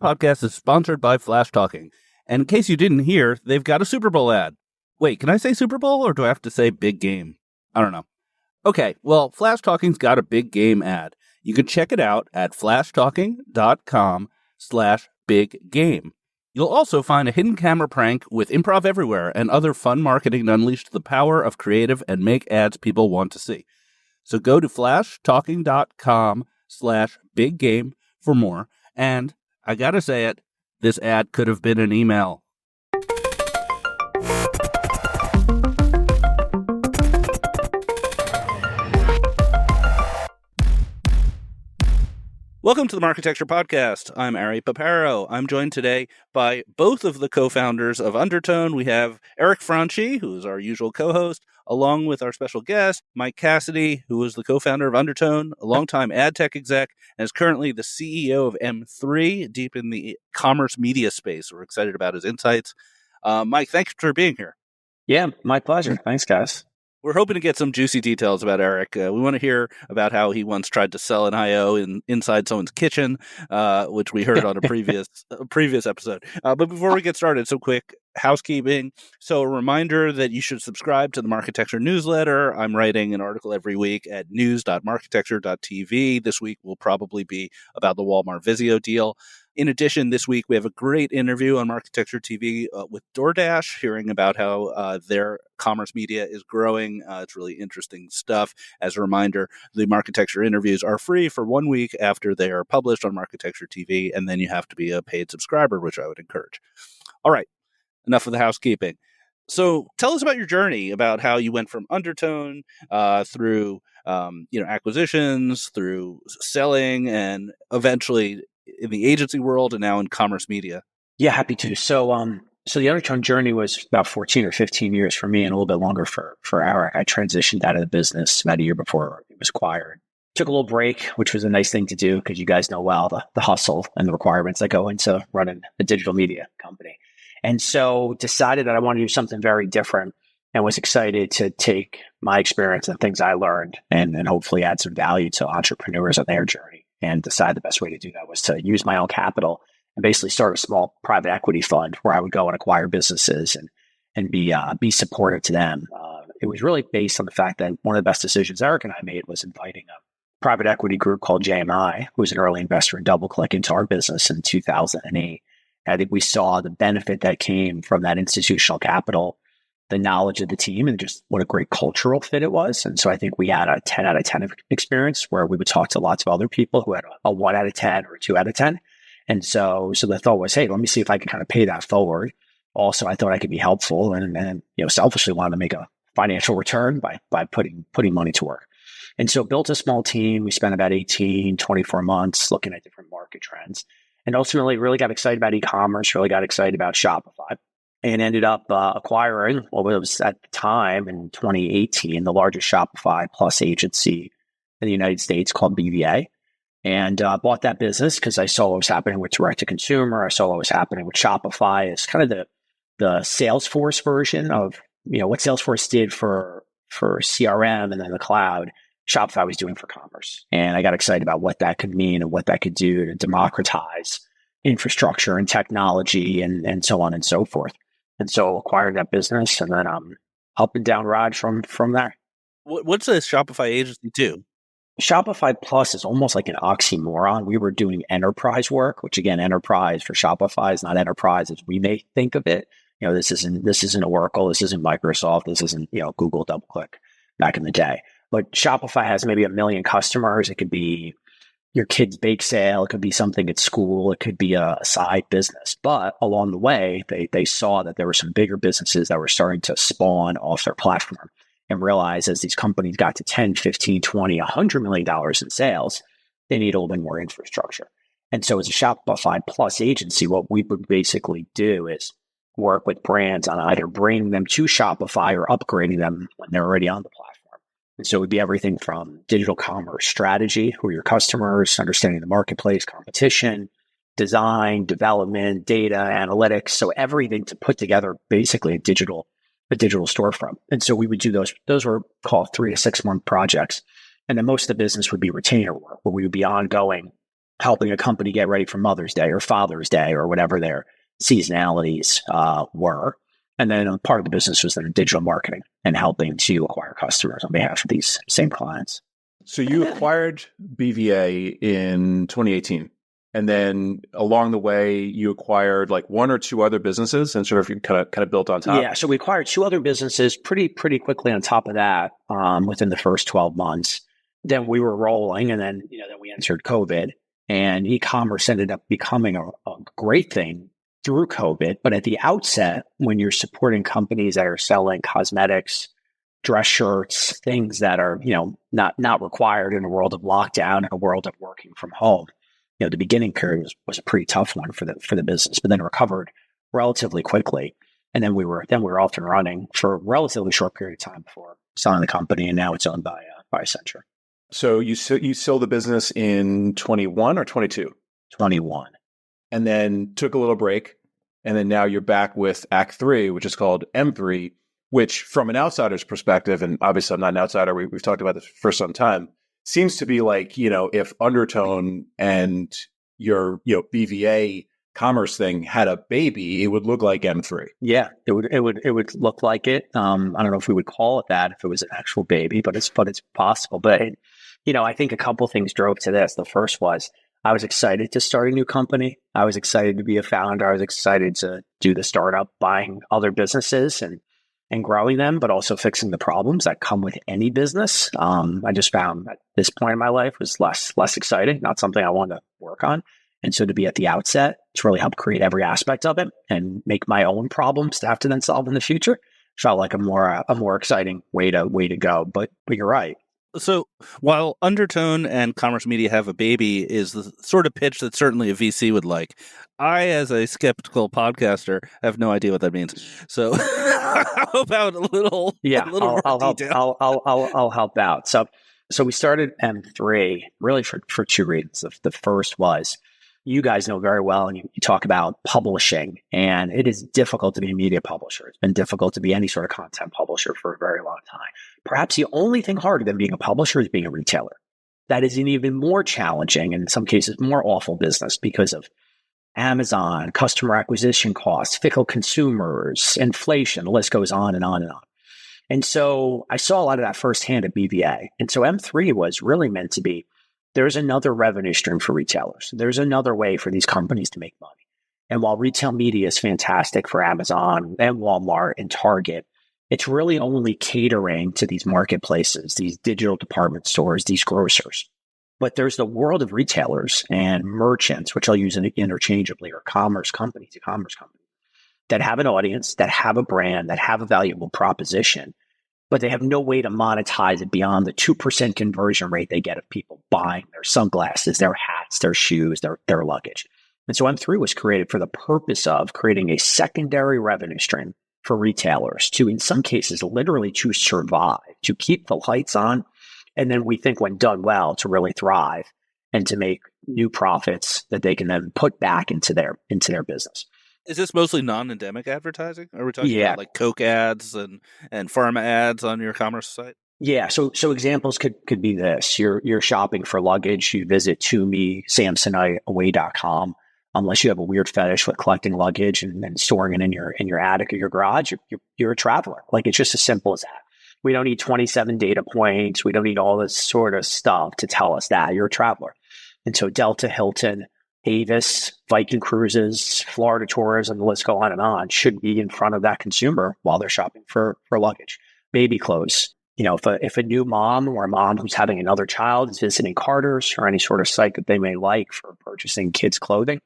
podcast is sponsored by Flash Talking. And in case you didn't hear, they've got a Super Bowl ad. Wait, can I say Super Bowl or do I have to say big game? I don't know. Okay, well, Flash Talking's got a big game ad. You can check it out at flashtalking.com/biggame. You'll also find a hidden camera prank with improv everywhere and other fun marketing to unleash the power of creative and make ads people want to see. So go to flashtalking.com/biggame for more. And I gotta say it, this ad could have been an email. Welcome to the Marketecture podcast. I'm Ari Paparo. I'm joined today by both of the co-founders of Undertone. We have Eric Franchi, who is our usual co-host, along with our special guest, Mike Cassidy, who is the co-founder of Undertone, a longtime ad tech exec, and is currently the CEO of M3, deep in the commerce media space. We're excited about his insights. Mike, thanks for being here. Yeah, my pleasure. Thanks, guys. We're hoping to get some juicy details about Eric. We want to hear about how he once tried to sell an IO inside someone's kitchen, which we heard on a previous episode. But before we get started, some quick housekeeping. So a reminder that you should subscribe to the Marketecture newsletter. I'm writing an article every week at news.marketecture.tv. This week will probably be about the Walmart-Vizio deal. In addition, this week we have a great interview on Marketecture TV with DoorDash, hearing about how their commerce media is growing. It's really interesting stuff. As a reminder, the Marketecture interviews are free for 1 week after they are published on Marketecture TV, and then you have to be a paid subscriber, which I would encourage. All right, enough of the housekeeping. So tell us about your journey, about how you went from Undertone through acquisitions, through selling, and eventually in the agency world and now in commerce media. Yeah, happy to. So the Undertone journey was about 14 or 15 years for me and a little bit longer for Eric. I transitioned out of the business about a year before it was acquired. Took a little break, which was a nice thing to do because you guys know well the hustle and the requirements that go into running a digital media company. And so decided that I wanted to do something very different and was excited to take my experience and things I learned and hopefully add some value to entrepreneurs on their journey. And decided the best way to do that was to use my own capital and basically start a small private equity fund where I would go and acquire businesses and be supportive to them. It was really based on the fact that one of the best decisions Eric and I made was inviting a private equity group called JMI, who was an early investor in DoubleClick, into our business in 2008. I think we saw the benefit that came from that institutional capital, the knowledge of the team, and just what a great cultural fit it was. And so I think we had a 10 out of 10 experience where we would talk to lots of other people who had a 1 out of 10 or a 2 out of 10. And so the thought was, hey, let me see if I can kind of pay that forward. Also, I thought I could be helpful and selfishly wanted to make a financial return by putting money to work. And so built a small team. We spent about 24 months looking at different market trends, and ultimately really got excited about e-commerce, really got excited about Shopify. And ended up acquiring what was at the time in 2018, the largest Shopify Plus agency in the United States called BVA. And bought that business because I saw what was happening with direct-to-consumer. I saw what was happening with Shopify as kind of the Salesforce version of what Salesforce did for CRM and then the cloud. Shopify was doing for commerce. And I got excited about what that could mean and what that could do to democratize infrastructure and technology and so on and so forth. And so acquired that business and then up and down ride from there. What's a Shopify agency do? Shopify Plus is almost like an oxymoron. We were doing enterprise work, which again, enterprise for Shopify is not enterprise as we may think of it. This isn't Oracle, this isn't Microsoft, this isn't Google DoubleClick back in the day. But Shopify has maybe 1 million customers. It could be your kid's bake sale. It could be something at school. It could be a side business. But along the way, they saw that there were some bigger businesses that were starting to spawn off their platform and realized as these companies got to 10, 15, 20, $100 million in sales, they need a little bit more infrastructure. And so as a Shopify Plus agency, what we would basically do is work with brands on either bringing them to Shopify or upgrading them when they're already on the platform. And so it would be everything from digital commerce strategy, who are your customers, understanding the marketplace, competition, design, development, data, analytics. So everything to put together basically a digital storefront. And so we would do those. Those were called 3 to 6 month projects. And then most of the business would be retainer work, where we would be ongoing helping a company get ready for Mother's Day or Father's Day or whatever their seasonalities were. And then part of the business was then digital marketing and helping to acquire customers on behalf of these same clients. So you acquired BVA in 2018. And then along the way, you acquired like one or two other businesses and sort of you kind of built on top. Yeah. So we acquired two other businesses pretty quickly on top of that within the first 12 months. Then we were rolling, and then we entered COVID, and e-commerce ended up becoming a great thing through COVID. But at the outset, when you're supporting companies that are selling cosmetics, dress shirts, things that are, not required in a world of lockdown, in a world of working from home, the beginning period was a pretty tough one for the business, but then recovered relatively quickly. And then we were off and running for a relatively short period of time before selling the company, and now it's owned by Accenture. So you sold the business in 21 or 22? 21. And then took a little break. And then now you're back with Act 3, which is called M3, which from an outsider's perspective, and obviously I'm not an outsider, we've talked about this for some time, seems to be like, if Undertone and your, BVA commerce thing had a baby, it would look like M3. Yeah, it would look like it. I don't know if we would call it that if it was an actual baby, but it's possible. But I think a couple things drove to this. The first was I was excited to start a new company. I was excited to be a founder. I was excited to do the startup, buying other businesses and growing them, but also fixing the problems that come with any business. I just found at this point in my life was less exciting, not something I wanted to work on. And so to be at the outset, to really help create every aspect of it and make my own problems to have to then solve in the future felt like a more exciting way to go. But you're right. So while Undertone and Commerce Media have a baby is the sort of pitch that certainly a VC would like, I, as a skeptical podcaster, have no idea what that means. So how about a little more detail? I'll help out. So we started M3 really for two reasons. The first was, you guys know very well, and you talk about publishing, and it is difficult to be a media publisher. It's been difficult to be any sort of content publisher for a very long time. Perhaps the only thing harder than being a publisher is being a retailer. That is an even more challenging, and in some cases more awful business because of Amazon, customer acquisition costs, fickle consumers, inflation, the list goes on and on and on. And so I saw a lot of that firsthand at BVA. And so M3 was really meant to be, there's another revenue stream for retailers. There's another way for these companies to make money. And while retail media is fantastic for Amazon and Walmart and Target, it's really only catering to these marketplaces, these digital department stores, these grocers. But there's the world of retailers and merchants, which I'll use interchangeably, or e-commerce companies, that have an audience, that have a brand, that have a valuable proposition, but they have no way to monetize it beyond the 2% conversion rate they get of people buying their sunglasses, their hats, their shoes, their luggage. And so M3 was created for the purpose of creating a secondary revenue stream for retailers to, in some cases, literally to survive, to keep the lights on. And then we think when done well, to really thrive and to make new profits that they can then put back into their business. Is this mostly non-endemic advertising? Are we talking about like Coke ads and pharma ads on your commerce site? Yeah. So examples could be this. You're shopping for luggage. You visit ToMeSamsoniteAway.com. Unless you have a weird fetish with collecting luggage and storing it in your attic or your garage, you're a traveler. Like, it's just as simple as that. We don't need 27 data points. We don't need all this sort of stuff to tell us that you're a traveler. And so Delta, Hilton, Avis, Viking Cruises, Florida Tourism, the list go on and on, should be in front of that consumer while they're shopping for luggage. Baby clothes. If a new mom or a mom who's having another child is visiting Carter's or any sort of site that they may like for purchasing kids' clothing,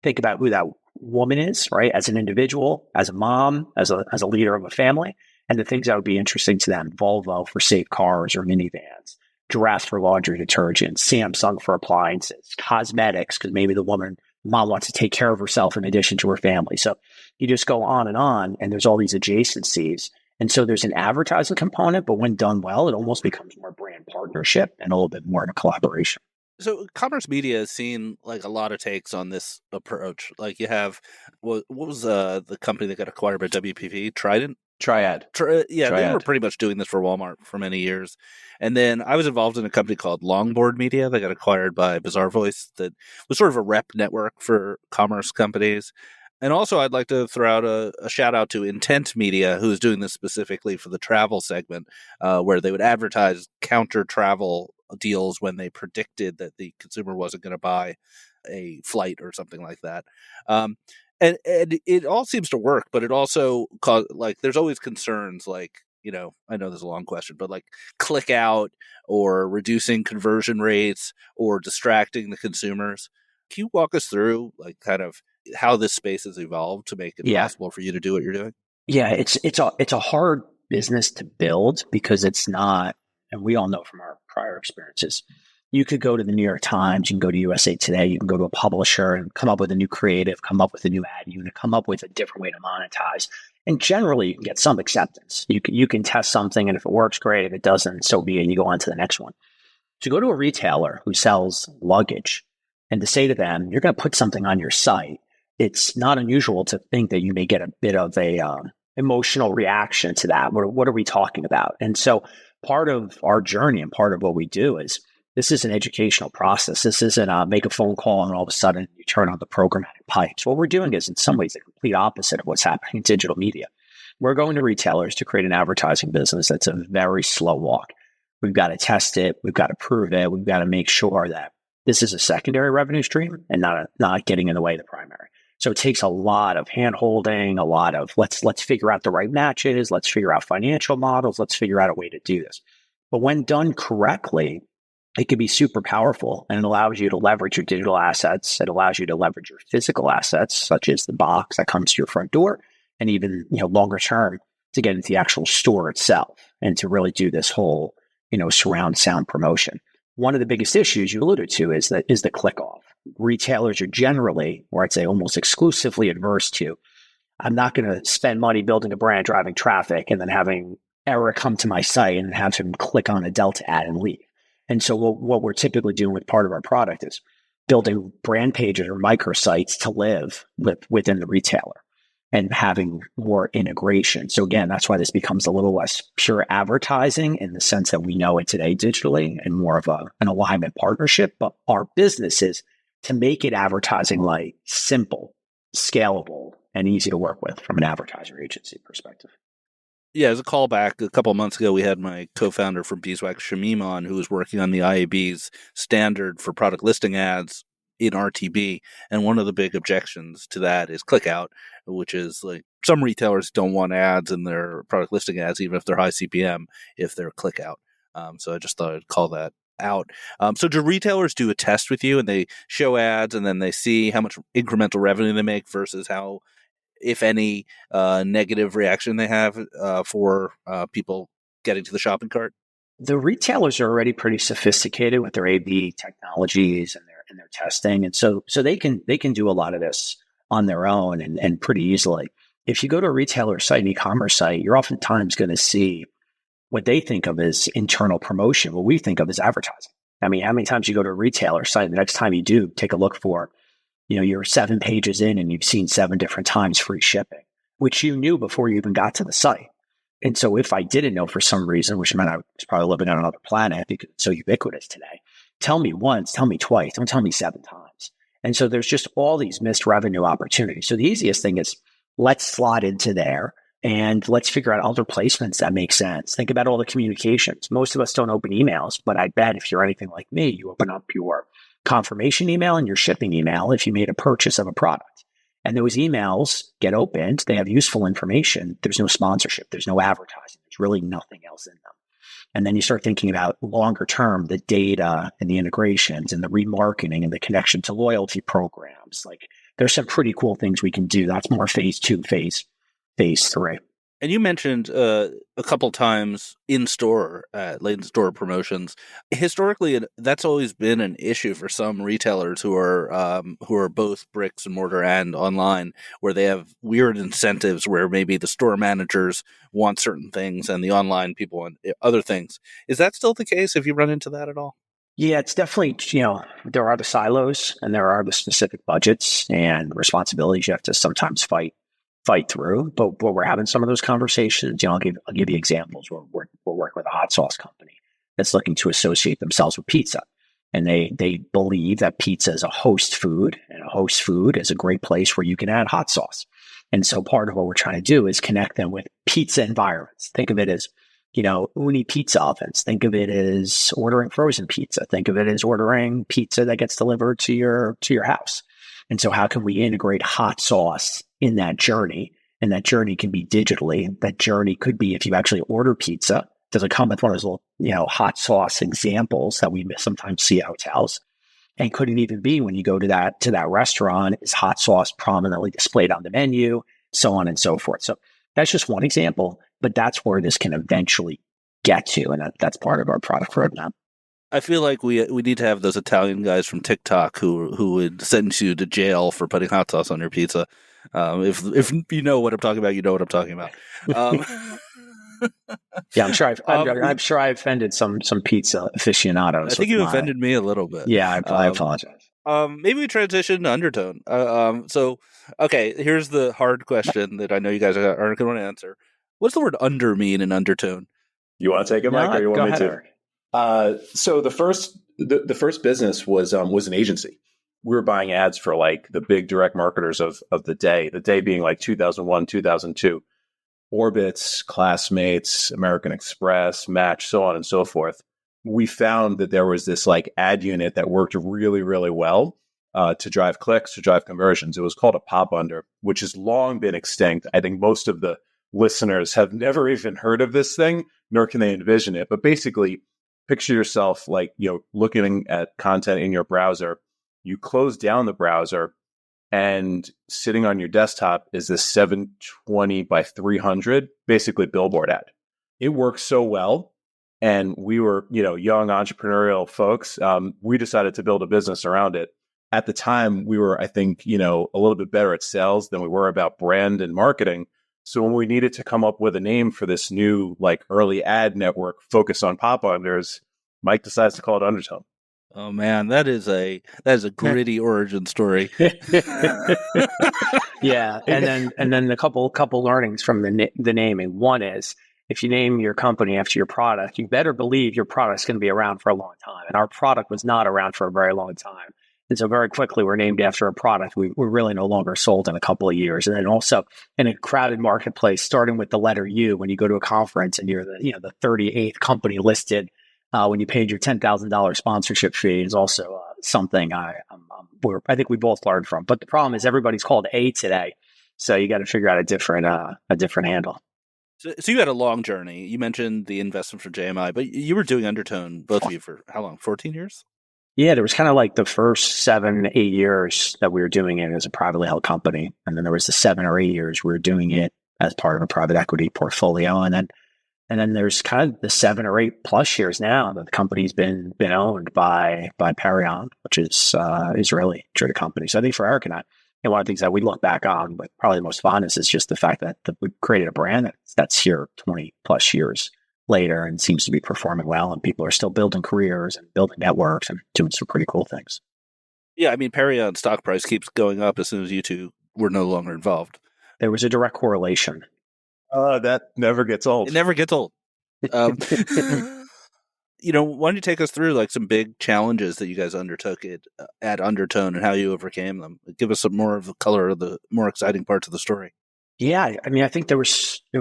think about who that woman is, right? As an individual, as a mom, as a leader of a family, and the things that would be interesting to them. Volvo for safe cars or minivans, Giraffe for laundry detergent, Samsung for appliances, cosmetics, because maybe the mom wants to take care of herself in addition to her family. So you just go on, and there's all these adjacencies. And so there's an advertising component, but when done well, it almost becomes more brand partnership and a little bit more of a collaboration. So commerce media has seen like a lot of takes on this approach. Like, you have, what was the company that got acquired by WPP? Trident? Triad. Yeah, they were Triad. pretty much doing this for Walmart for many years. And then I was involved in a company called Longboard Media that got acquired by Bizarre Voice that was sort of a rep network for commerce companies. And also, I'd like to throw out a shout out to Intent Media, who's doing this specifically for the travel segment, where they would advertise counter travel deals when they predicted that the consumer wasn't going to buy a flight or something like that. And it all seems to work, but it also there's always concerns like, I know this is a long question, but like click out or reducing conversion rates or distracting the consumers. Can you walk us through like kind of how this space has evolved to make it possible for you to do what you're doing? Yeah, it's a hard business to build because it's not, and we all know from our prior experiences, you could go to the New York Times, you can go to USA Today, you can go to a publisher and come up with a new creative, come up with a new ad unit, come up with a different way to monetize. And generally, you can get some acceptance. You can test something, and if it works, great. If it doesn't, so be it. You go on to the next one. To go to a retailer who sells luggage and to say to them, you're going to put something on your site, it's not unusual to think that you may get a bit of a emotional reaction to that. What are we talking about? And so part of our journey and part of what we do is this is an educational process. This isn't make a phone call and all of a sudden you turn on the programmatic pipes. What we're doing is in some ways the complete opposite of what's happening in digital media. We're going to retailers to create an advertising business that's a very slow walk. We've got to test it. We've got to prove it. We've got to make sure that this is a secondary revenue stream and not getting in the way of the primary. So it takes a lot of hand holding, a lot of let's figure out the right matches. Let's figure out financial models. Let's figure out a way to do this. But when done correctly, it can be super powerful and it allows you to leverage your digital assets. It allows you to leverage your physical assets, such as the box that comes to your front door, and even, longer term to get into the actual store itself and to really do this whole, surround sound promotion. One of the biggest issues you alluded to is the click off. Retailers are generally, or I'd say almost exclusively adverse to, I'm not going to spend money building a brand, driving traffic, and then having Eric come to my site and have him click on a Delta ad and leave. And so what we're typically doing with part of our product is building brand pages or microsites to live within the retailer and having more integration. So again, that's why this becomes a little less pure advertising in the sense that we know it today digitally and more of an alignment partnership. But our business is to make it advertising like simple, scalable, and easy to work with from an advertiser agency perspective. Yeah, as a callback, a couple of months ago, we had my co-founder from Beeswax, Shamim, on, who was working on the IAB's standard for product listing ads in RTB. And one of the big objections to that is click out, which is like some retailers don't want ads in their product listing ads, even if they're high CPM, if they're click out. So I just thought I'd call that out. So do retailers do a test with you and they show ads and then they see how much incremental revenue they make versus how, if any, negative reaction they have for people getting to the shopping cart? The retailers are already pretty sophisticated with their A/B technologies and their testing, and so they can do a lot of this on their own and pretty easily. If you go to a retailer site, an e-commerce site, you're oftentimes going to see what they think of as internal promotion. What we think of as advertising. I mean, how many times you go to a retailer site, the next time you do, take a look for, you're 7 pages in and you've seen 7 different times free shipping, which you knew before you even got to the site. And so if I didn't know for some reason, which meant I was probably living on another planet because it's so ubiquitous today, tell me once, tell me twice, don't tell me 7 times. And so there's just all these missed revenue opportunities. So the easiest thing is let's slot into there and let's figure out other placements that make sense. Think about all the communications. Most of us don't open emails, but I bet if you're anything like me, you open up your confirmation email and your shipping email if you made a purchase of a product. And those emails get opened. They have useful information. There's no sponsorship. There's no advertising. There's really nothing else in them. And then you start thinking about longer term, the data and the integrations and the remarketing and the connection to loyalty programs. Like there's some pretty cool things we can do. That's more phase 2, phase 3. And you mentioned a couple times in-store, late in-store promotions. Historically, that's always been an issue for some retailers who are both bricks and mortar and online, where they have weird incentives where maybe the store managers want certain things and the online people want other things. Is that still the case? Have you run into that at all? Yeah, it's definitely, there are the silos and there are the specific budgets and responsibilities you have to sometimes fight fight through, but we're having some of those conversations. I'll give you examples. We're working with a hot sauce company that's looking to associate themselves with pizza. And they believe that pizza is a host food, and a host food is a great place where you can add hot sauce. And so part of what we're trying to do is connect them with pizza environments. Think of it as, uni pizza ovens. Think of it as ordering frozen pizza. Think of it as ordering pizza that gets delivered to your house. And so how can we integrate hot sauce in that journey? And that journey can be digitally. That journey could be if you actually order pizza. Does it come with one of those little, hot sauce examples that we sometimes see at hotels? And couldn't even be when you go to that restaurant, is hot sauce prominently displayed on the menu, so on and so forth. So that's just one example, but that's where this can eventually get to. And that's part of our product roadmap. I feel like we need to have those Italian guys from TikTok who would send you to jail for putting hot sauce on your pizza. If you know what I'm talking about, you know what I'm talking about. Yeah, I'm sure I offended some pizza aficionados. I think you offended me a little bit. Yeah, I apologize. Maybe we transition to Undertone. So, okay, here's the hard question that I know you guys aren't going to answer. What's the word under mean in Undertone? You want to take it, Mike, or you want me to? So the first business was an agency. We were buying ads for like the big direct marketers of the day being like 2001, 2002. Orbitz, Classmates, American Express, Match, so on and so forth. We found that there was this like ad unit that worked really, really well to drive clicks, to drive conversions. It was called a pop under, which has long been extinct. I think most of the listeners have never even heard of this thing, nor can they envision it. But basically, picture yourself like, looking at content in your browser. You close down the browser, and sitting on your desktop is this 720 by 300, basically billboard ad. It works so well. And we were, young entrepreneurial folks. We decided to build a business around it. At the time, we were, I think, a little bit better at sales than we were about brand and marketing. So when we needed to come up with a name for this new, like, early ad network focused on pop unders, Mike decides to call it Undertone. Oh man, that is a gritty origin story. Yeah, and then a couple learnings from the naming. One is, if you name your company after your product, you better believe your product's going to be around for a long time. And our product was not around for a very long time. And so very quickly, we're named after a product we're really no longer sold in a couple of years. And then also in a crowded marketplace, starting with the letter U, when you go to a conference and you're the 38th company listed, when you paid your $10,000 sponsorship fee, is also something I think we both learned from. But the problem is everybody's called A today, so you got to figure out a different handle. So you had a long journey. You mentioned the investment from JMI, but you were doing Undertone, both of you, for how long? 14 years? Yeah, there was kind of like the first 7-8 years that we were doing it as a privately held company. And then there was the 7 or 8 years we were doing it as part of a private equity portfolio. And then there's kind of the 7 or 8 plus years now that the company's been owned by Perion, which is Israeli traded company. So I think for Eric and I, one of the things that we look back on with probably the most fondness is just the fact that we created a brand that's here 20 plus years later and seems to be performing well, and people are still building careers and building networks and doing some pretty cool things. Yeah, I mean, Perion stock price keeps going up as soon as you two were no longer involved. There was a direct correlation. That never gets old. It never gets old. Why don't you take us through like some big challenges that you guys undertook at Undertone and how you overcame them? Give us some more of the color of the more exciting parts of the story. Yeah, I mean, I think there were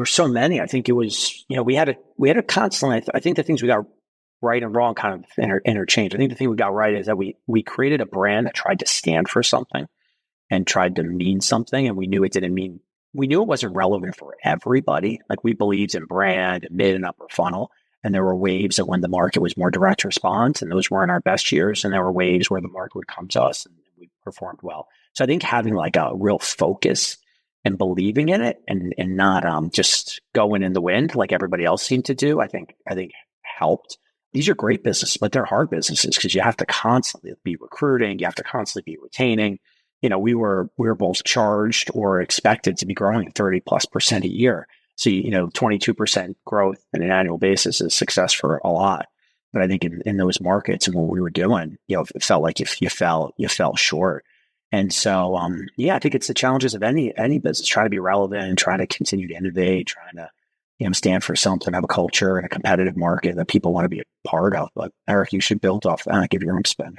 so many. I think it was, we had a constantly. I think the things we got right and wrong kind of interchange. I think the thing we got right is that we created a brand that tried to stand for something and tried to mean something, and we knew it didn't mean. We knew it wasn't relevant for everybody. Like, we believed in brand and mid and upper funnel. And there were waves of when the market was more direct response, and those weren't our best years. And there were waves where the market would come to us and we performed well. So I think having like a real focus and believing in it and not just going in the wind like everybody else seemed to do, I think helped. These are great businesses, but they're hard businesses because you have to constantly be recruiting. You have to constantly be retaining. We were both charged or expected to be growing 30+% a year. So, 22% growth on an annual basis is success for a lot. But I think in those markets and what we were doing, it felt like if you fell short. And so, I think it's the challenges of any business, trying to be relevant and trying to continue to innovate, trying to stand for something, have a culture and a competitive market that people want to be a part of. But Eric, you should build off that, give your own spin.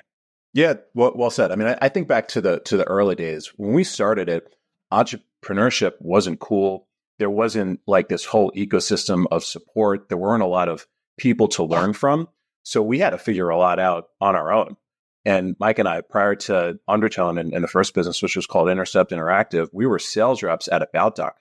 Yeah, well said. I mean, I think back to the early days when we started it. Entrepreneurship wasn't cool. There wasn't like this whole ecosystem of support. There weren't a lot of people to learn from. So we had to figure a lot out on our own. And Mike and I, prior to Undertone and the first business, which was called Intercept Interactive, we were sales reps at About.com.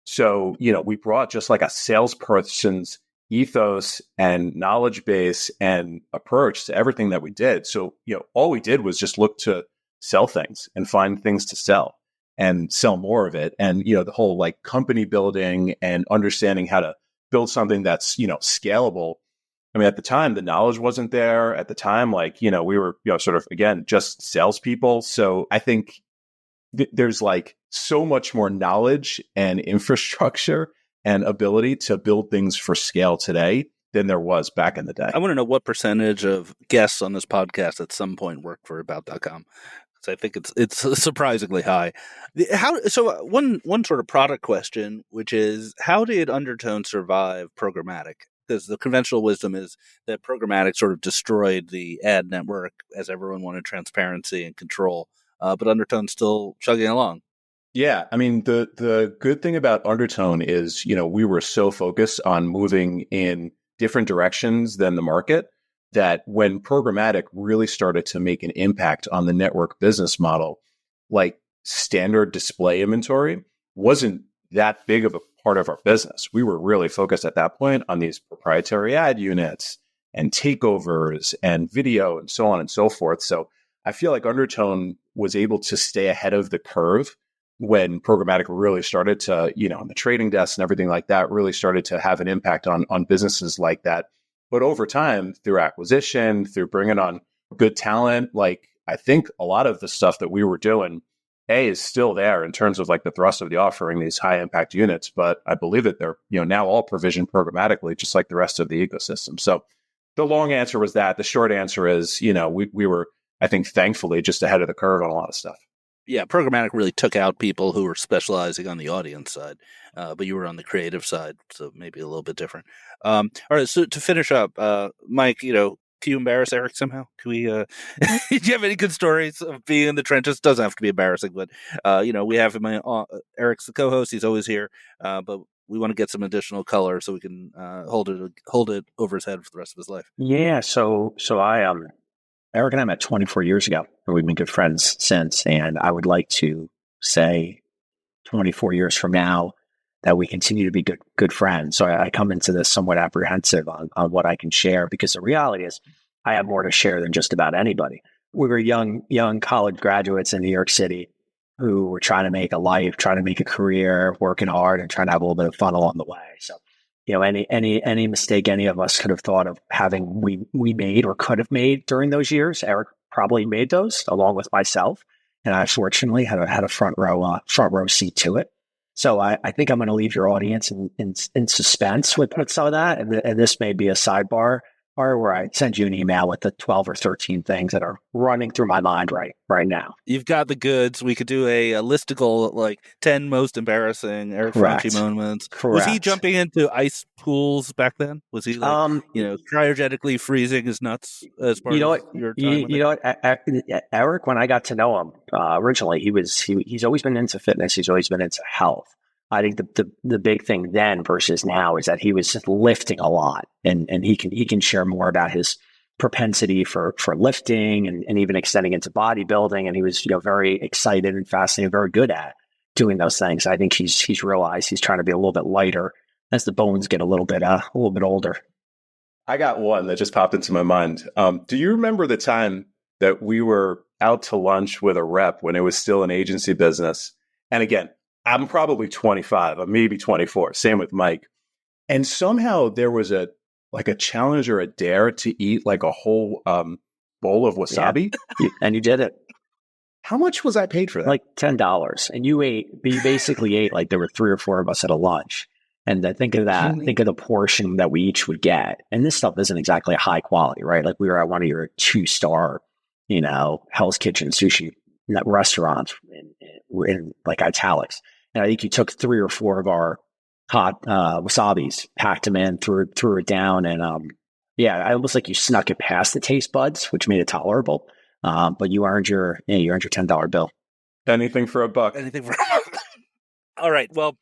So, we brought just like a salesperson's ethos and knowledge base and approach to everything that we did. So, all we did was just look to sell things and find things to sell and sell more of it. And, the whole like company building and understanding how to build something that's, scalable. I mean, at the time, the knowledge wasn't there. At the time, we were, sort of, again, just salespeople. So I think there's like so much more knowledge and infrastructure and ability to build things for scale today than there was back in the day. I want to know what percentage of guests on this podcast at some point worked for About.com. So I think it's surprisingly high. One sort of product question, which is, how did Undertone survive programmatic? Because the conventional wisdom is that programmatic sort of destroyed the ad network as everyone wanted transparency and control. But Undertone's still chugging along. Yeah, I mean, the good thing about Undertone is, we were so focused on moving in different directions than the market that when programmatic really started to make an impact on the network business model, like standard display inventory wasn't that big of a part of our business. We were really focused at that point on these proprietary ad units and takeovers and video and so on and so forth. So I feel like Undertone was able to stay ahead of the curve when programmatic really started to, on the trading desk and everything like that, really started to have an impact on businesses like that. But over time, through acquisition, through bringing on good talent, like I think a lot of the stuff that we were doing, is still there in terms of like the thrust of the offering, these high impact units. But I believe that they're, now all provisioned programmatically, just like the rest of the ecosystem. So the long answer was that. The short answer is, we were, I think, thankfully just ahead of the curve on a lot of stuff. Yeah, programmatic really took out people who were specializing on the audience side, but you were on the creative side, so maybe a little bit different. All right, so to finish up, Mike, can you embarrass Eric somehow? Can we? Do you have any good stories of being in the trenches? Doesn't have to be embarrassing, but we have him. Eric's the co-host; he's always here, but we want to get some additional color so we can hold it over his head for the rest of his life. Yeah, so Eric and I met 24 years ago, and we've been good friends since. And I would like to say 24 years from now that we continue to be good friends. So I come into this somewhat apprehensive on what I can share, because the reality is I have more to share than just about anybody. We were young college graduates in New York City who were trying to make a life, trying to make a career, working hard, and trying to have a little bit of fun along the way. So, any mistake any of us could have thought of having, we made or could have made during those years. Eric probably made those along with myself, and I fortunately had a front row seat to it. So I think I'm going to leave your audience in suspense with some of that, and this may be a sidebar where I send you an email with the 12 or 13 things that are running through my mind right now. You've got the goods. We could do a listicle, like 10 most embarrassing Eric Franchi moments. Correct. Was he jumping into ice pools back then? Was he cryogenically freezing his nuts as part of your time? Eric, when I got to know him originally, he's always been into fitness. He's always been into health. I think the big thing then versus now is that he was just lifting a lot, and he can share more about his propensity for lifting and even extending into bodybuilding. And he was very excited and fascinated, very good at doing those things. I think he's realized he's trying to be a little bit lighter as the bones get a little bit older. I got one that just popped into my mind. Do you remember the time that we were out to lunch with a rep when it was still an agency business? And again, I'm probably 25, I'm maybe 24. Same with Mike. And somehow there was a challenge or a dare to eat like a whole bowl of wasabi. Yeah. And you did it. How much was I paid for that? Like $10. And you basically ate like there were 3 or 4 of us at a lunch. And think of that. Think of the portion that we each would get. And this stuff isn't exactly high quality, right? Like we were at one of your 2-star, Hell's Kitchen sushi restaurants in like italics. And I think you took 3 or 4 of our hot wasabis, packed them in, threw it down, and I almost like you snuck it past the taste buds, which made it tolerable. But you earned your $10 bill. Anything for a buck. Anything for All right. Well,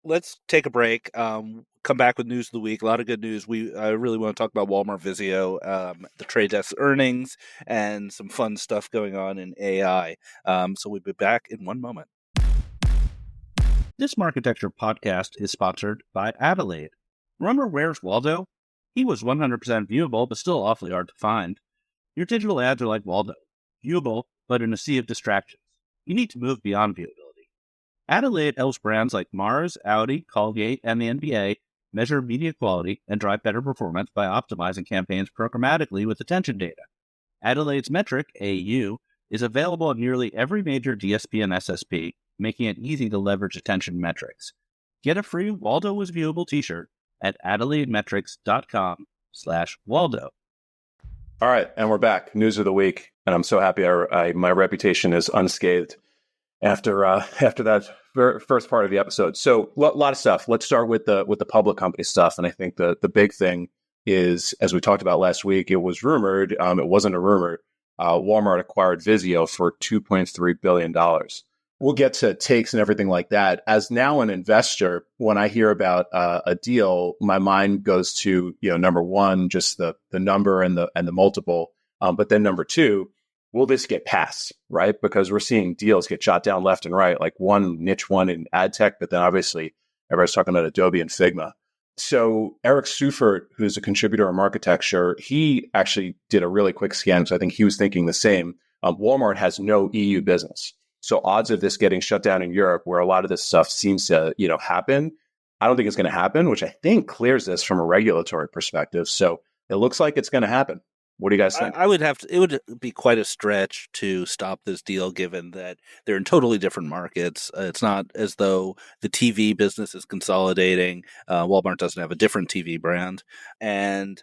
let's take a break. Come back with news of the week. A lot of good news. I really want to talk about Walmart-Vizio, the Trade Desk earnings, and some fun stuff going on in AI. So we'll be back in one moment. This Marketecture podcast is sponsored by Adelaide. Remember Where's Waldo? He was 100% viewable, but still awfully hard to find. Your digital ads are like Waldo, viewable, but in a sea of distractions. You need to move beyond viewability. Adelaide helps brands like Mars, Audi, Colgate, and the NBA measure media quality and drive better performance by optimizing campaigns programmatically with attention data. Adelaide's metric, AU, is available on nearly every major DSP and SSP, making it easy to leverage attention metrics. Get a free Waldo was viewable t-shirt at adelaidemetrics.com/Waldo. All right, and we're back. News of the week, and I'm so happy my reputation is unscathed after that first part of the episode. So a lot of stuff. Let's start with the public company stuff, and I think the big thing is, as we talked about last week, it was rumored. It wasn't a rumor. Walmart acquired Vizio for $2.3 billion. We'll get to takes and everything like that. As now an investor, when I hear about a deal, my mind goes to, number one, just the number and the multiple. But then number two, will this get passed, right? Because we're seeing deals get shot down left and right, like one niche one in ad tech, but then obviously everybody's talking about Adobe and Figma. So Eric Seufert, who's a contributor on Marketecture, he actually did a really quick scan. So I think he was thinking the same. Walmart has no EU business. So odds of this getting shut down in Europe, where a lot of this stuff seems to, happen, I don't think it's going to happen, which I think clears this from a regulatory perspective. So it looks like it's going to happen. What do you guys think? It would be quite a stretch to stop this deal, given that they're in totally different markets. It's not as though the TV business is consolidating. Walmart doesn't have a different TV brand, and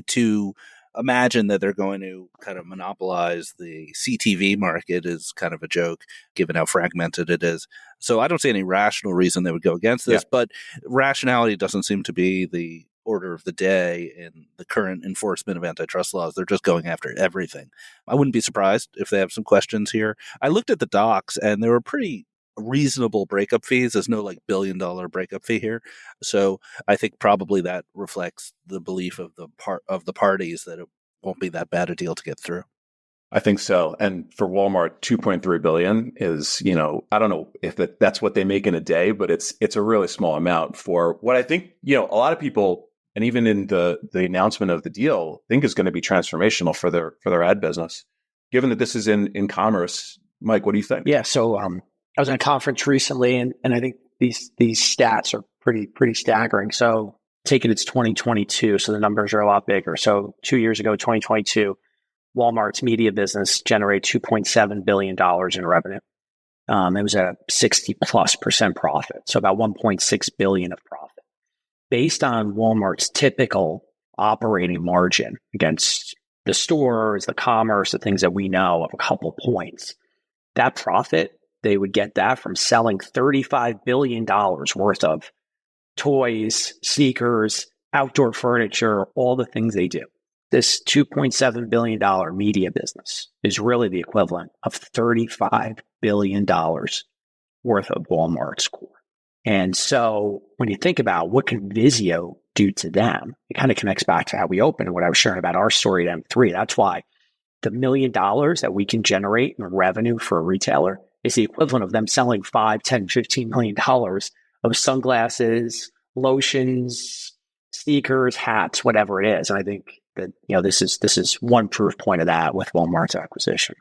to imagine that they're going to kind of monopolize the CTV market is kind of a joke, given how fragmented it is. So I don't see any rational reason they would go against this, but rationality doesn't seem to be the order of the day in the current enforcement of antitrust laws. They're just going after everything. I wouldn't be surprised if they have some questions here. I looked at the docs, and they were pretty reasonable breakup fees. There's no like $1 billion breakup fee here. So I think probably that reflects the belief of the parties that it won't be that bad a deal to get through. I think so. And for Walmart, $2.3 billion is, I don't know if that's what they make in a day, but it's a really small amount for what I think, a lot of people, and even in the announcement of the deal, think is going to be transformational for their ad business. Given that this is in commerce, Mike, what do you think? Yeah. So I was in a conference recently, and I think these stats are pretty staggering. So take it's 2022, so the numbers are a lot bigger. So 2 years ago, 2022, Walmart's media business generated $2.7 billion in revenue. It was a 60+% profit, so about $1.6 billion of profit. Based on Walmart's typical operating margin against the stores, the commerce, the things that we know of a couple points, that profit, they would get that from selling $35 billion worth of toys, sneakers, outdoor furniture, all the things they do. This $2.7 billion media business is really the equivalent of $35 billion worth of Walmart's core. And so when you think about what can Vizio do to them, it kind of connects back to how we opened and what I was sharing about our story at M3. That's why the $1 million that we can generate in revenue for a retailer is the equivalent of them selling $5, $10, $15 million of sunglasses, lotions, sneakers, hats, whatever it is. And I think that, this is one proof point of that with Walmart's acquisition.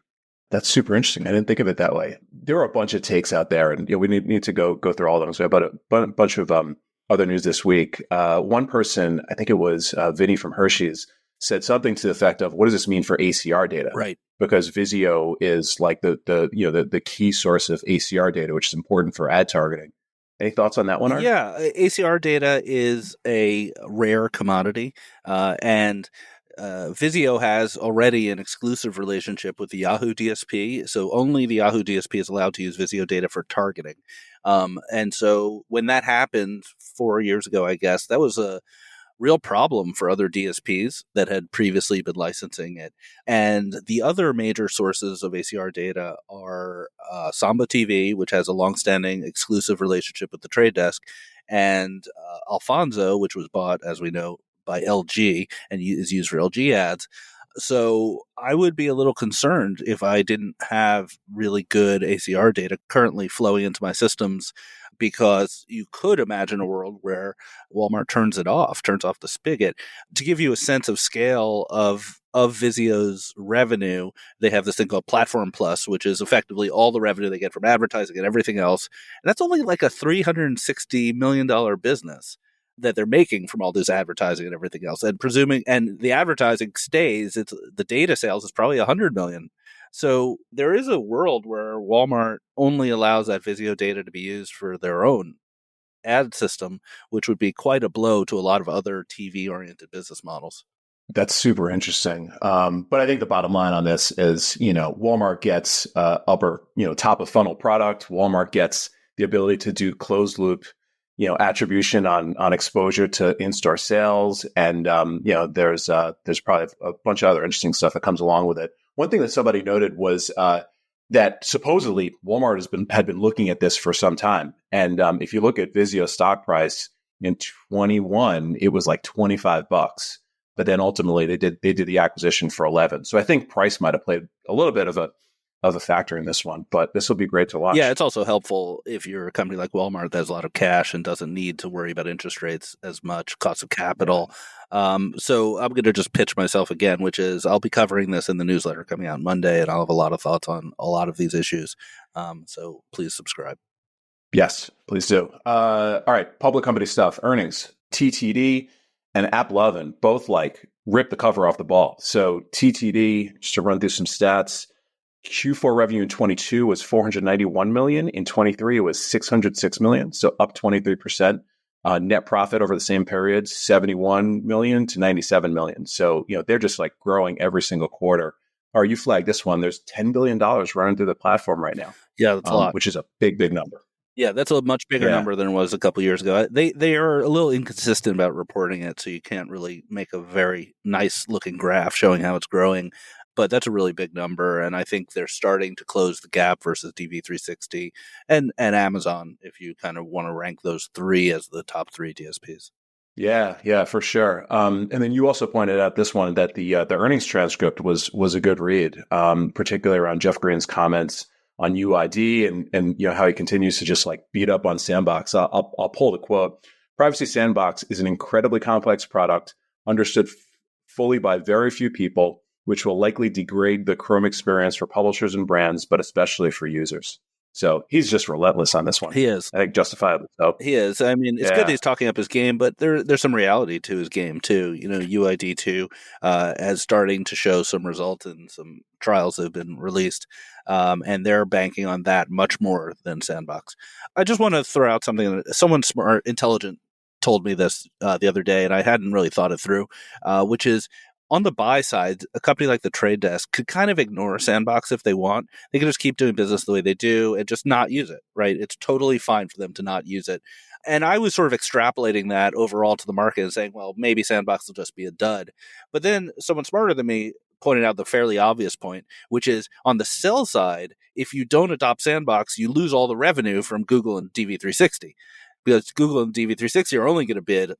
That's super interesting. I didn't think of it that way. There are a bunch of takes out there, and we need to go through all of them. So we have a bunch of other news this week. One person, I think it was Vinny from Hershey's, said something to the effect of, "What does this mean for ACR data?" Right. Because Vizio is like the key source of ACR data, which is important for ad targeting. Any thoughts on that one, Art? Yeah, ACR data is a rare commodity, and Vizio has already an exclusive relationship with the Yahoo DSP, so only the Yahoo DSP is allowed to use Vizio data for targeting. And so when that happened 4 years ago, I guess, that was a real problem for other DSPs that had previously been licensing it. And the other major sources of ACR data are Samba TV, which has a longstanding exclusive relationship with the Trade Desk, and Alfonso, which was bought, as we know, by LG and is used for LG ads. So I would be a little concerned if I didn't have really good ACR data currently flowing into my systems, because you could imagine a world where Walmart turns off the spigot. To give you a sense of scale of Vizio's revenue, they have this thing called Platform Plus, which is effectively all the revenue they get from advertising and everything else. And that's only like a $360 million business that they're making from all this advertising and everything else. And and the advertising stays, the data sales is probably 100 million. So there is a world where Walmart only allows that Vizio data to be used for their own ad system, which would be quite a blow to a lot of other TV-oriented business models. That's super interesting. But I think the bottom line on this is, Walmart gets upper, top of funnel product. Walmart gets the ability to do closed loop, attribution on exposure to in-store sales. And, there's probably a bunch of other interesting stuff that comes along with it. One thing that somebody noted was that supposedly Walmart had been looking at this for some time. And if you look at Vizio's stock price in 21, it was like $25. But then ultimately they did the acquisition for 11. So I think price might have played a little bit of a factor in this one, but this will be great to watch. Yeah, it's also helpful if you're a company like Walmart that has a lot of cash and doesn't need to worry about interest rates as much, cost of capital. So I'm going to just pitch myself again, which is I'll be covering this in the newsletter coming out Monday, and I'll have a lot of thoughts on a lot of these issues. So please subscribe. Yes, please do. All right, public company stuff, earnings, TTD and AppLovin both rip the cover off the ball. So TTD, just to run through some stats, Q4 revenue in 22 was 491 million. In 23, it was 606 million. So up 23%. Net profit over the same period, 71 million to 97 million. So, they're just growing every single quarter. Or you flagged this one. There's $10 billion running through the platform right now. Yeah, that's a lot. Which is a big, big number. Yeah, that's a much bigger number than it was a couple years ago. They are a little inconsistent about reporting it, so you can't really make a very nice looking graph showing how it's growing. But that's a really big number, and I think they're starting to close the gap versus DV360 and Amazon, if you kind of want to rank those three as the top three DSPs. Yeah, for sure. And then you also pointed out this one that the earnings transcript was a good read, particularly around Jeff Green's comments on UID and how he continues to just beat up on Sandbox. I'll pull the quote. Privacy Sandbox is an incredibly complex product understood fully by very few people, which will likely degrade the Chrome experience for publishers and brands, but especially for users. So he's just relentless on this one. He is. I think justifiably so. He is. I mean, it's good that he's talking up his game, but there's some reality to his game too. UID2 is starting to show some results in some trials that have been released, and they're banking on that much more than Sandbox. I just want to throw out something that someone smart, intelligent told me this the other day, and I hadn't really thought it through, which is, on the buy side, a company like the Trade Desk could kind of ignore Sandbox if they want. They can just keep doing business the way they do and just not use it, right? It's totally fine for them to not use it. And I was sort of extrapolating that overall to the market and saying, well, maybe Sandbox will just be a dud. But then someone smarter than me pointed out the fairly obvious point, which is on the sell side, if you don't adopt Sandbox, you lose all the revenue from Google and DV360. Because Google and DV360 are only going to bid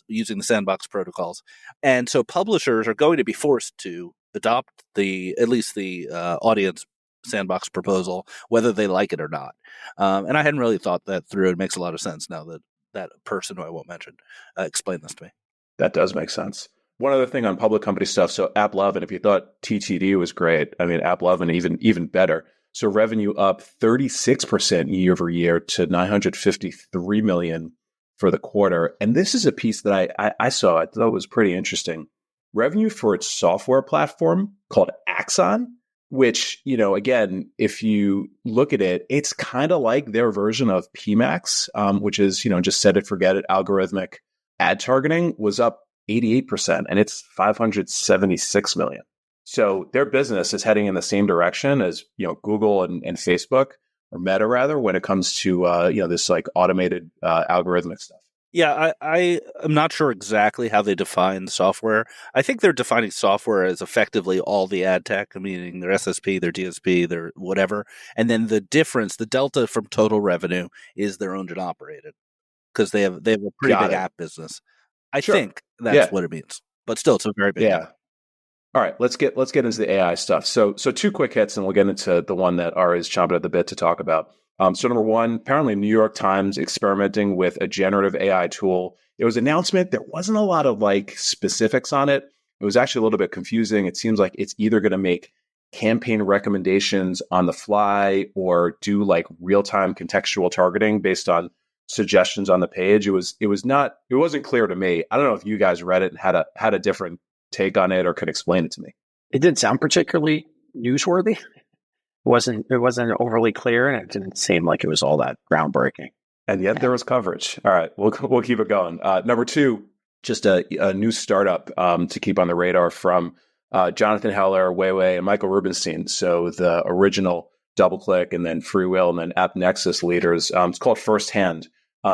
using the Sandbox protocols. And so publishers are going to be forced to adopt at least the audience Sandbox proposal, whether they like it or not. And I hadn't really thought that through. It makes a lot of sense now that person who I won't mention explained this to me. That does make sense. One other thing on public company stuff. So AppLovin, if you thought TTD was great, I mean, AppLovin even better. So revenue up 36% year over year to 953 million for the quarter. And this is a piece that I saw. I thought was pretty interesting. Revenue for its software platform called Axon, which, again, if you look at it, it's kind of like their version of PMax, which is, just set it, forget it, algorithmic ad targeting, was up 88%, and it's 576 million. So their business is heading in the same direction as, Google and Facebook, or Meta rather, when it comes to this like automated algorithmic stuff. Yeah, I am not sure exactly how they define software. I think they're defining software as effectively all the ad tech, meaning their SSP, their DSP, their whatever. And then the difference, the delta from total revenue is their owned and operated, because they have a pretty big app business. I think that's what it means. But still, it's a very big number. All right, let's get into the AI stuff. So two quick hits, and we'll get into the one that Ari is chomping at the bit to talk about. So number one, apparently New York Times experimenting with a generative AI tool. It was an announcement. There wasn't a lot of like specifics on it. It was actually a little bit confusing. It seems like it's either going to make campaign recommendations on the fly or do like real-time contextual targeting based on suggestions on the page. It wasn't clear to me. I don't know if you guys read it and had a different take on it or could explain it to me. It didn't sound particularly newsworthy. It wasn't overly clear, and it didn't seem like it was all that groundbreaking. And yet there was coverage. All right, we'll keep it going. Number two, just a new startup to keep on the radar from Jonathan Heller, Weiwei, and Michael Rubenstein. So the original DoubleClick and then FreeWheel and then AppNexus leaders. It's called Firsthand.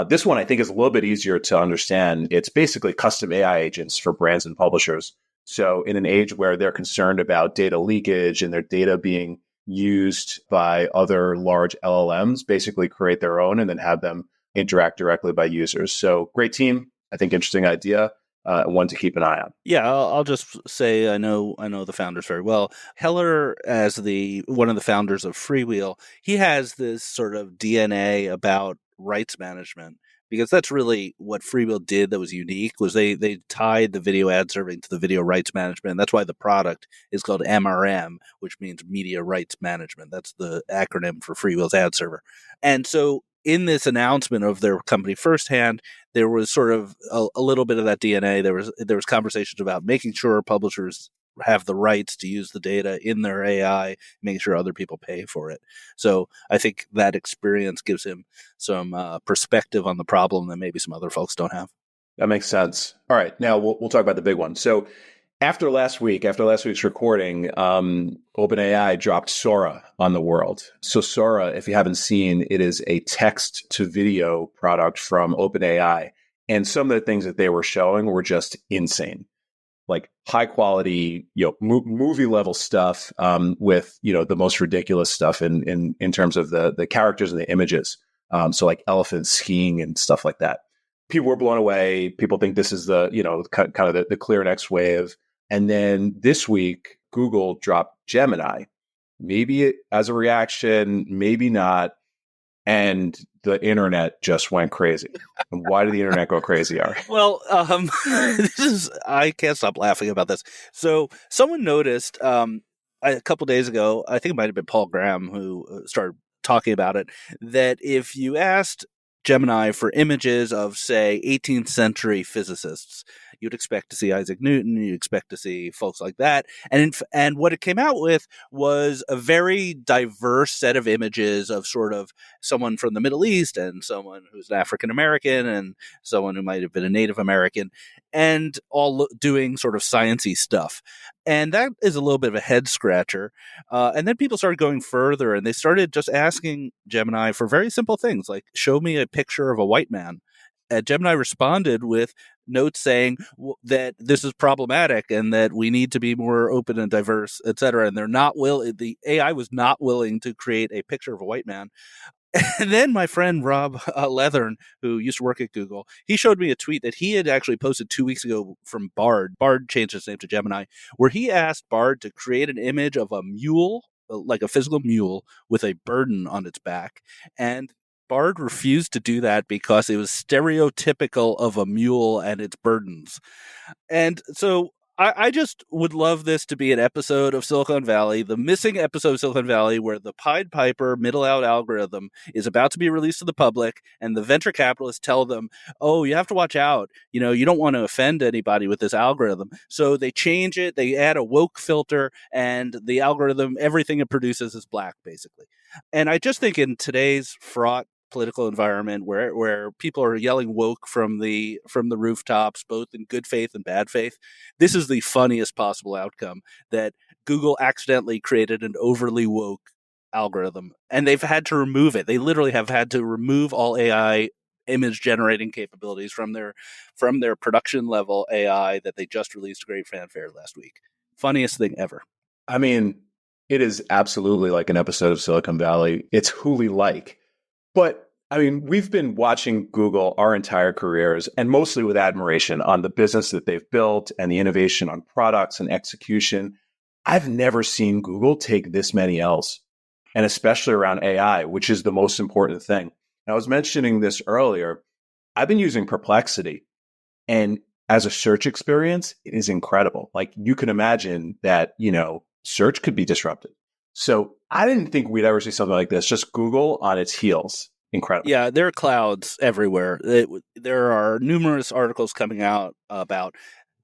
This one I think is a little bit easier to understand. It's basically custom AI agents for brands and publishers. So in an age where they're concerned about data leakage and their data being used by other large LLMs, basically create their own and then have them interact directly by users. So great team. I think interesting idea. One to keep an eye on. Yeah, I'll just say I know the founders very well. Heller, as one of the founders of FreeWheel, he has this sort of DNA about rights management, because that's really what FreeWheel did that was unique, was they tied the video ad serving to the video rights management. That's why the product is called MRM, which means Media Rights Management. That's the acronym for FreeWheel's ad server. And so in this announcement of their company Firsthand, there was sort of a little bit of that DNA. There was conversations about making sure publishers have the rights to use the data in their AI, making sure other people pay for it. So I think that experience gives him some perspective on the problem that maybe some other folks don't have. That makes sense. All right, now we'll talk about the big one. So after last week's recording, OpenAI dropped Sora on the world. So Sora, if you haven't seen, it is a text to video product from OpenAI. And some of the things that they were showing were just insane. Like high quality, movie level stuff with, the most ridiculous stuff in terms of the characters and the images. So like elephants skiing and stuff like that. People were blown away. People think this is the, kind of the clear next wave. And then this week, Google dropped Gemini, maybe as a reaction, maybe not. And the internet just went crazy. And why did the internet go crazy, Ari? Well, I can't stop laughing about this. So someone noticed a couple days ago, I think it might have been Paul Graham who started talking about it, that if you asked Gemini for images of, say, 18th century physicists, you'd expect to see Isaac Newton, you'd expect to see folks like that. And what it came out with was a very diverse set of images of sort of someone from the Middle East and someone who's an African American and someone who might have been a Native American, and all doing sort of sciencey stuff. And that is a little bit of a head scratcher. And then people started going further, and they started just asking Gemini for very simple things like, show me a picture of a white man. And Gemini responded with notes saying that this is problematic and that we need to be more open and diverse, et cetera. And the AI was not willing to create a picture of a white man. And then my friend Rob Leathern, who used to work at Google, he showed me a tweet that he had actually posted 2 weeks ago from Bard. Bard changed his name to Gemini, where he asked Bard to create an image of a mule, like a physical mule, with a burden on its back. And Bard refused to do that because it was stereotypical of a mule and its burdens. And so I just would love this to be an episode of Silicon Valley, the missing episode of Silicon Valley, where the Pied Piper middle-out algorithm is about to be released to the public, and the venture capitalists tell them, oh, you have to watch out. You don't want to offend anybody with this algorithm. So they change it, they add a woke filter, and the algorithm, everything it produces is black, basically. And I just think in today's fraught political environment where people are yelling woke from the rooftops, both in good faith and bad faith. This is the funniest possible outcome, that Google accidentally created an overly woke algorithm, and they've had to remove it. They literally have had to remove all AI image generating capabilities from their production level AI that they just released great fanfare last week. Funniest thing ever. I mean, it is absolutely like an episode of Silicon Valley. It's Hooli-like. But I mean, we've been watching Google our entire careers, and mostly with admiration on the business that they've built and the innovation on products and execution. I've never seen Google take this many L's, and especially around AI, which is the most important thing. I was mentioning this earlier. I've been using Perplexity, and as a search experience, it is incredible. Like, you can imagine that, search could be disrupted. So I didn't think we'd ever see something like this. Just Google on its heels. Incredible. Yeah, there are clouds everywhere. There are numerous articles coming out about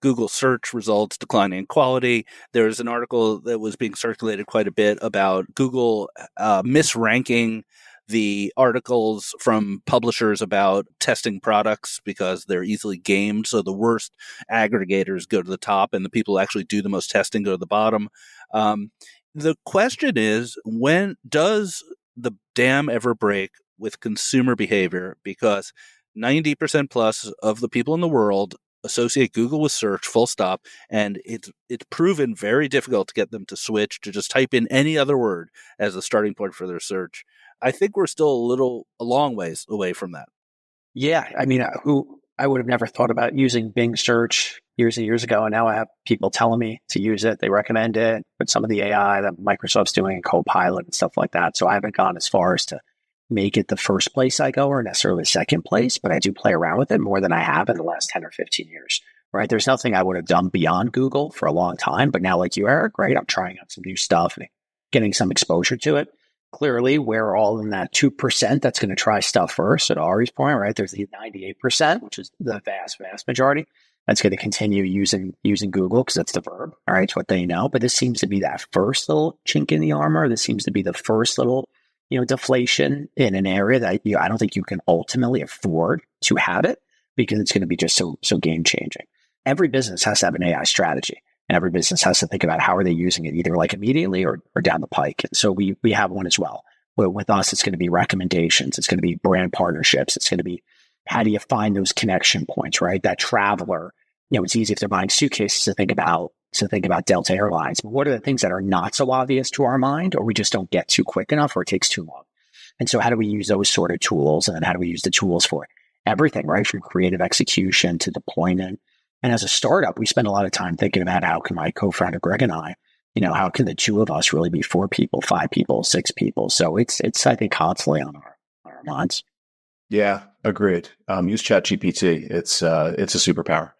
Google search results declining in quality. There's an article that was being circulated quite a bit about Google misranking the articles from publishers about testing products because they're easily gamed. So the worst aggregators go to the top, and the people who actually do the most testing go to the bottom. The question is, when does the dam ever break with consumer behavior? Because 90% plus of the people in the world associate Google with search, full stop, and it's proven very difficult to get them to switch to just type in any other word as a starting point for their search. I think we're still a long ways away from that. Yeah, I mean, I would have never thought about using Bing search years and years ago, and now I have people telling me to use it. They recommend it, but some of the AI that Microsoft's doing in Copilot and stuff like that. So I haven't gone as far as to make it the first place I go or necessarily the second place, but I do play around with it more than I have in the last 10 or 15 years, right? There's nothing I would have done beyond Google for a long time, but now, like you, Eric, right? I'm trying out some new stuff and getting some exposure to it. Clearly, we're all in that 2% that's going to try stuff first. At Ari's point, right? There's the 98%, which is the vast majority, that's going to continue using Google because that's the verb. All right, it's what they know. But this seems to be that first little chink in the armor. This seems to be the first little, deflation in an area that I don't think you can ultimately afford to have it, because it's going to be just so game changing. Every business has to have an AI strategy. And every business has to think about how are they using it, either like immediately or down the pike. And so we have one as well. With us, it's going to be recommendations. It's going to be brand partnerships. It's going to be, how do you find those connection points, right? That traveler, it's easy if they're buying suitcases to think about Delta Airlines. But what are the things that are not so obvious to our mind, or we just don't get to quick enough, or it takes too long? And so how do we use those sort of tools? And then how do we use the tools for everything, right? From creative execution to deployment. And as a startup, we spend a lot of time thinking about how can my co-founder Greg and I, how can the two of us really be 4 people, 5 people, 6 people? So it's I think constantly on our minds. Yeah, agreed. Use ChatGPT. It's a superpower.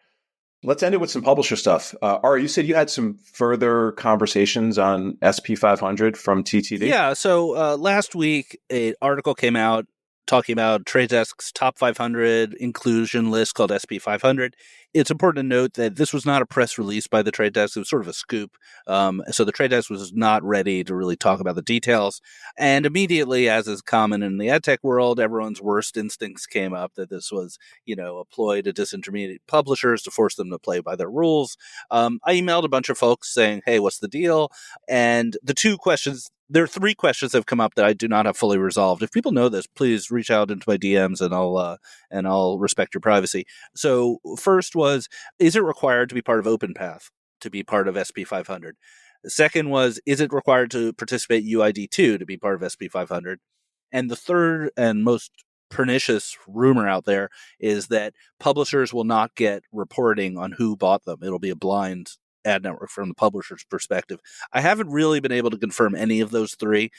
Let's end it with some publisher stuff. Ari, you said you had some further conversations on SP500 from TTD. Yeah. So last week, an article came out talking about Trade Desk's top 500 inclusion list called SP500. It's important to note that this was not a press release by the Trade Desk. It was sort of a scoop. So the Trade Desk was not ready to really talk about the details. And immediately, as is common in the ad tech world, everyone's worst instincts came up that this was, a ploy to disintermediate publishers to force them to play by their rules. I emailed a bunch of folks saying, hey, what's the deal? And there are 3 questions that have come up that I do not have fully resolved. If people know this, please reach out into my DMs and I'll respect your privacy. So first was, is it required to be part of OpenPath to be part of SP500? The second was, is it required to participate UID2 to be part of SP500? And the third and most pernicious rumor out there is that publishers will not get reporting on who bought them. It'll be a blind ad network from the publisher's perspective. I haven't really been able to confirm any of those 3,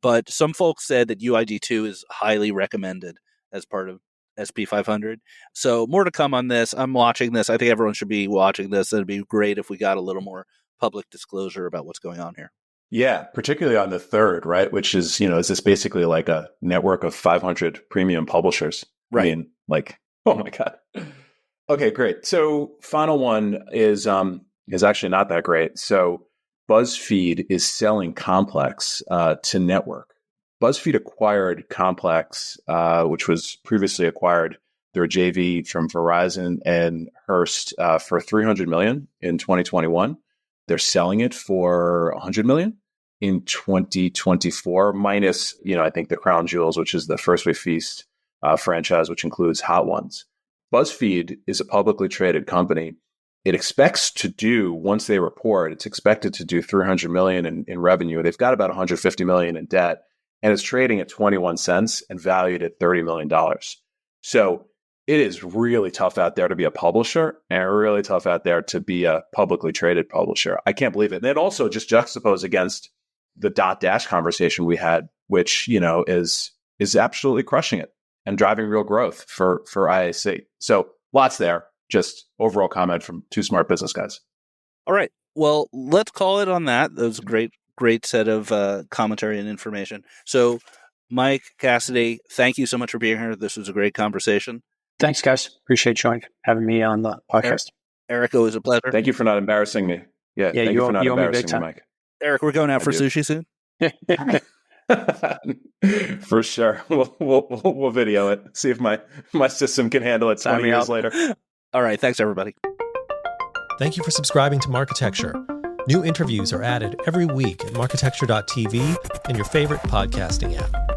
but some folks said that UID2 is highly recommended as part of SP500. So more to come on this. I'm watching this. I think everyone should be watching this. It'd be great if we got a little more public disclosure about what's going on here. Yeah, particularly on the third, right? Which is, is this basically like a network of 500 premium publishers? Right. I mean, oh my God. Okay, great. So final one is actually not that great. So BuzzFeed is selling Complex to Network. BuzzFeed acquired Complex, which was previously acquired through a JV from Verizon and Hearst for $300 million in 2021. They're selling it for $100 million in 2024, minus, I think the Crown Jewels, which is the First We Feast franchise, which includes Hot Ones. BuzzFeed is a publicly traded company. It expects to do, once they report, it's expected to do $300 million in revenue. They've got about $150 million in debt, and it's trading at 21 cents and valued at $30 million. So it is really tough out there to be a publisher and really tough out there to be a publicly traded publisher. I can't believe it. And it also just juxtaposed against the Dotdash conversation we had, which, is absolutely crushing it and driving real growth for IAC. So lots there. Just overall comment from two smart business guys. All right. Well, let's call it on that. That was a great set of commentary and information. So, Mike, Cassidy, thank you so much for being here. This was a great conversation. Thanks, guys. Appreciate you having me on the podcast. Eric, it was a pleasure. Thank you for not embarrassing me. Yeah, thank you for not embarrassing me, Mike. Eric, we're going out for sushi soon. For sure. We'll video it. See if my system can handle it 20 years later. All right. Thanks, everybody. Thank you for subscribing to Marketecture. New interviews are added every week at marketecture.tv and your favorite podcasting app.